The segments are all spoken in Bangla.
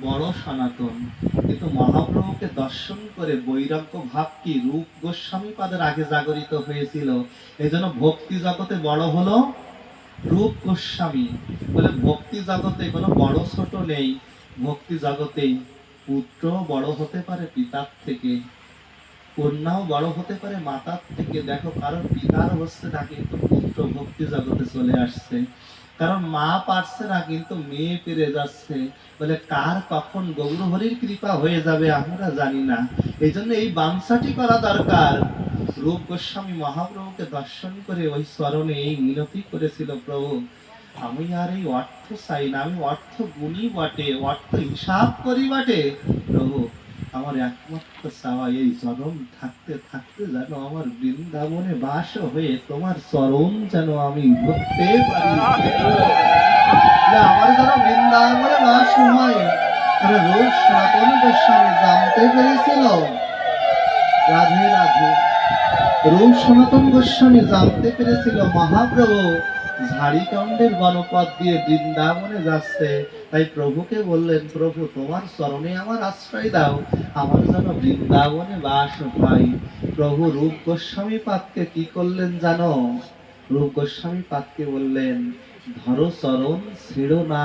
বড় সনাতন, কিন্তু মহাপ্রভুকে দর্শন করে বৈরাগ্য ভাব কি রূপ গোস্বামী পাদের আগে জাগরিত হয়েছিল। এই জন্য ভক্তি জগতে বড় হলো রূপ গোস্বামী। বলে ভক্তি জগতে কোনো বড় ছোট নেই, ভক্তি জগতে পুত্র বড় হতে পারে পিতার থেকে, কন্যাও বড় হতে পারে মাতার থেকে। দেখো কারণ পিতার হচ্ছে না কিন্তু পুত্র ভক্তি জগতে চলে আসছে, কারণ মা পারছে না কিন্তু মেয়ে পেরে যাচ্ছে। বলে কার কখন গৌরহরির কৃপা হয়ে যাবে আমরা জানি না, এই জন্য এই বাঞ্ছাটি করা দরকার। রূপ গোস্বামী মহাপ্রভুকে দর্শন করে ওই চরণে এই মিনতি করেছিল, প্রভু আমি আর এই অর্থ চাই না, আমি অর্থ গুণী বটে, অর্থ হিসাব করি বটে, প্রভু আমার একমাত্র চাওয়া এই চরণ থাকতে থাকতে যেন আমার বৃন্দাবনে বাস হয়ে তোমার চরণ যেন আমি ধরতে পারি। আমার যেন বৃন্দাবনে বাস হয়। রূপ সনাতন গোস্বামী জানতে পেরেছিল, রাধে রাধে, রূপ সনাতন গোস্বামী জানতে পেরেছিল মহাপ্রভু ঝাড়িকাণ্ডের বনপথ দিয়ে বৃন্দাবনে যাচ্ছে। তাই প্রভুকে বললেন, প্রভু তোমার চরণে আমার আশ্রয় দাও, আমার যেন বৃন্দাবনে বাস হয়। প্রভু রূপ গোস্বামী পাদকে কি করলেন জানো? রূপ গোস্বামী পাদকে বললেন, ধরো চরণ ছেড়ো না।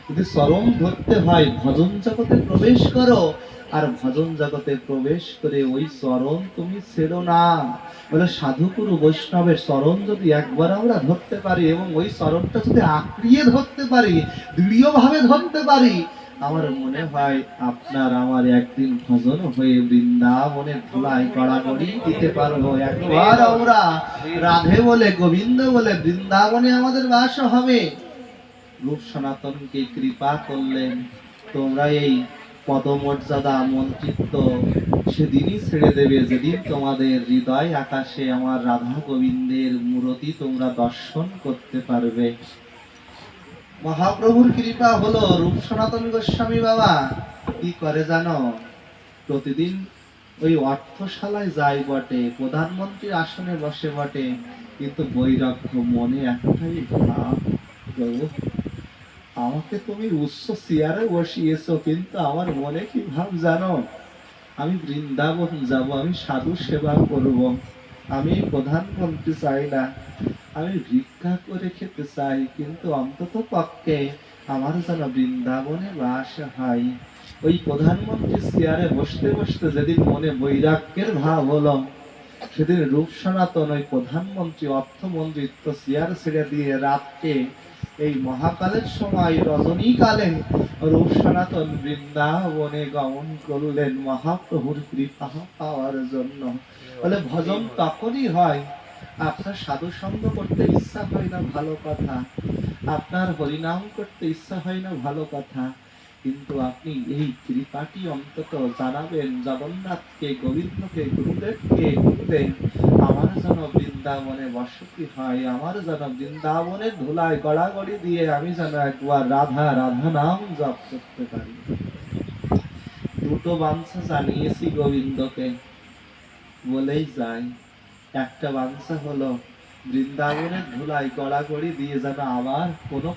যদি চরণ ধরতে হয় ভজন জগতে প্রবেশ করো, আর ভজন জগতে প্রবেশ করে ওই চরণ তুমি ছেড়ো না। বলে সাধুগুরু বৈষ্ণবের চরণ যদি একবার আমরা ধরতে পারি এবং ওই চরণটা যদি আঁকড়িয়ে ধরতে পারি, দৃঢ় ভাবে ধরতে পারি, আমার মনে হয় আপনার আমার একদিন ভজন হয়ে বৃন্দাবনের ধুলায় গড়াগড়ি দিতে পারবো। একবার আমরা রাধে বলে গোবিন্দ বলে বৃন্দাবনে আমাদের বাস হবে। রূপ সনাতনকে কৃপা করলেন, তোমরা এই পদমর্যাদা মন্ত্রিত্ব সেদিনই ছেড়ে দেবে যেদিন তোমাদের হৃদয় আকাশে আমার রাধা গোবিন্দের মূর্তি তোমরা দর্শন করতে পারবে। মহাপ্রভুর কৃপা হলো। রূপ সনাতন গোস্বামী বাবা কি করে জানো? প্রতিদিন ওই অর্থশালায় যায় বটে, প্রধানমন্ত্রীর আসনে বসে বটে, কিন্তু বৈরাগ্য মনে একটাই ভাব, প্রভু আমাকে তুমি উচ্চ চেয়ারে বসিয়েছো, কিন্তু আমার মনে কি ভাব জানো? আমি বৃন্দাবন যাব, আমি সাধু সেবা করব, আমি প্রধানমন্ত্রী চাই না, আমি ভিক্ষা করে খেতে চাই, কিন্তু অন্তত পক্ষে আমার যেন বৃন্দাবনে বাস হয়। ওই প্রধানমন্ত্রীর চেয়ারে বসতে বসতে যেদিন মনে বৈরাগ্যের ভাব হলো, সেদিন রূপ সনাতন ওই প্রধানমন্ত্রী অর্থমন্ত্রিত্ব চেয়ার ছেড়ে দিয়ে রাতকে এই মহাকালের সময় রজনীকালে রূপ সনাতন বৃন্দাবনে গমন করলেন মহাপ্রভুর কৃপা পাওয়ার জন্য। বলে ভজন তখনই হয় আপনার সাধু সঙ্গ করতে ইচ্ছা হয় না, ভালো কথা, আপনার হরিনাম করতে ইচ্ছা হয় না, ভালো কথা, কিন্তু আপনি এই কৃপাটি অন্তত জানাবেন জগন্নাথকে, গোবিন্দকে, গুরুদেবকে, গুরুদেব আমার যেন বৃন্দাবনে বসতি হয়, আমার যেন বৃন্দাবনের ধুলায় গড়াগড়ি দিয়ে আমি যেন একবার রাধা রাধা নাম জপ করতে পারি। দুটো বাঞ্ছা জানিয়েছি গোবিন্দকে, বলেই যাই। একটা বাঞ্ছা হলো বৃন্দাবনের ধুলায় গড়াগড়ি দিয়ে যেন আবার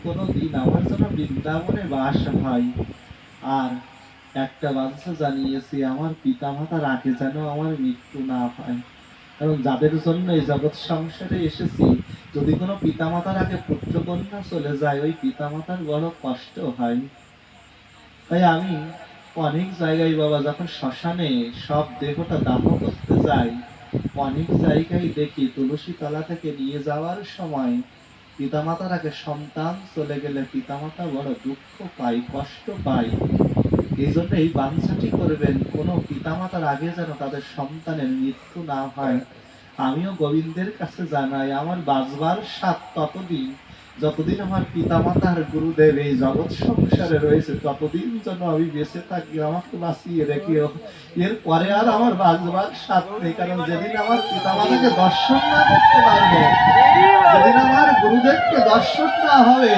কোনো দিন আমার যেন বৃন্দাবনে বাস হয়। আর একটা বাঞ্ছা জানিয়েছি আমার পিতা মাতার আগে যেন আমার মৃত্যু না হয়, কারণ যাদের জন্য এই জগৎ সংসারে এসেছি, যদি কোনো পিতা মাতার আগে পুত্র কন্যা চলে যায় ওই পিতা মাতার বড় কষ্ট হয়। তাই আমি অনেক জায়গায় বাবা যখন শ্মশানে সব দেহটা দাহ করতে যাই, অনেক জায়গায় দেখি তুলসী তলা থেকে নিয়ে যাওয়ার সময় পিতামাতার আগে সন্তান চলে গেলে পিতামাতা বড় দুঃখ পায়, কষ্ট পায়। এই জন্য এই বাঞ্ছাটি করবেন কোন পিতামাতার আগে যেন তাদের সন্তানের মৃত্যু না হয়। আমিও গোবিন্দের কাছে জানাই আমার বাঁচবার স্বাদ ততদিন যতদিন আমার পিতামাতা আর গুরুদেব এই জগৎ সংসারে রয়েছে, ততদিন যেন আমি বেঁচে থাকি, আমাকে বাঁচিয়ে রেখেও। এর পরে আর আমার বাঁচবার স্বাদ নেই, কারণ যেদিন আমার পিতামাতাকে দর্শন না করতে পারবো, যেদিন আমার গুরুদেবকে দর্শন না হবে,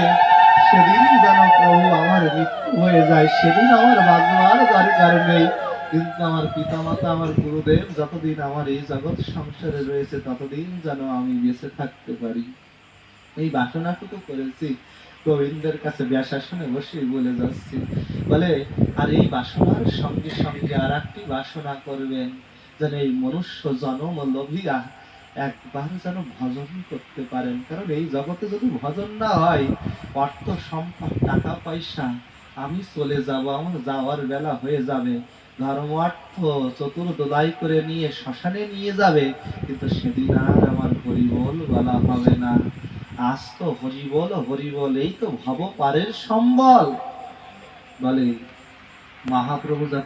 সেদিন যেন প্রভু আমার মৃত্যু হয়ে যায়, সেদিন আমার বাঁচবার দরকার নেই। কিন্তু আমার পিতামাতা আমার গুরুদেব যতদিন আমার এই জগৎ সংসারে রয়েছে ততদিন যেন আমি বেঁচে থাকতে পারি। এই বাসনাটুকু করেছি। গোবিন্দের কাছে ব্যাসাসনে বসে বলে যাচ্ছি, বলে আর এই বাসনার সঙ্গে সঙ্গে আর একটি বাসনা করবেন, যেন এই মনুষ্য জন্ম লোভিয়া একবার যেন ভজন করতে পারেন। কারণ এই জগতে যদি ভজন না হয়, অর্থ সম্পদ টাকা পয়সা, আমি চলে যাব, আমার যাওয়ার বেলা হয়ে যাবে, ধর্ম অর্থ চতুর্দোলাই করে নিয়ে শ্মশানে নিয়ে যাবে, কিন্তু সেদিন আর আমার হরিবোল বলা হবে না। আজ তো হরিবোল হরিবোল, এই তো ভব পারের সম্বল। বলে মহাপ্রভু যখন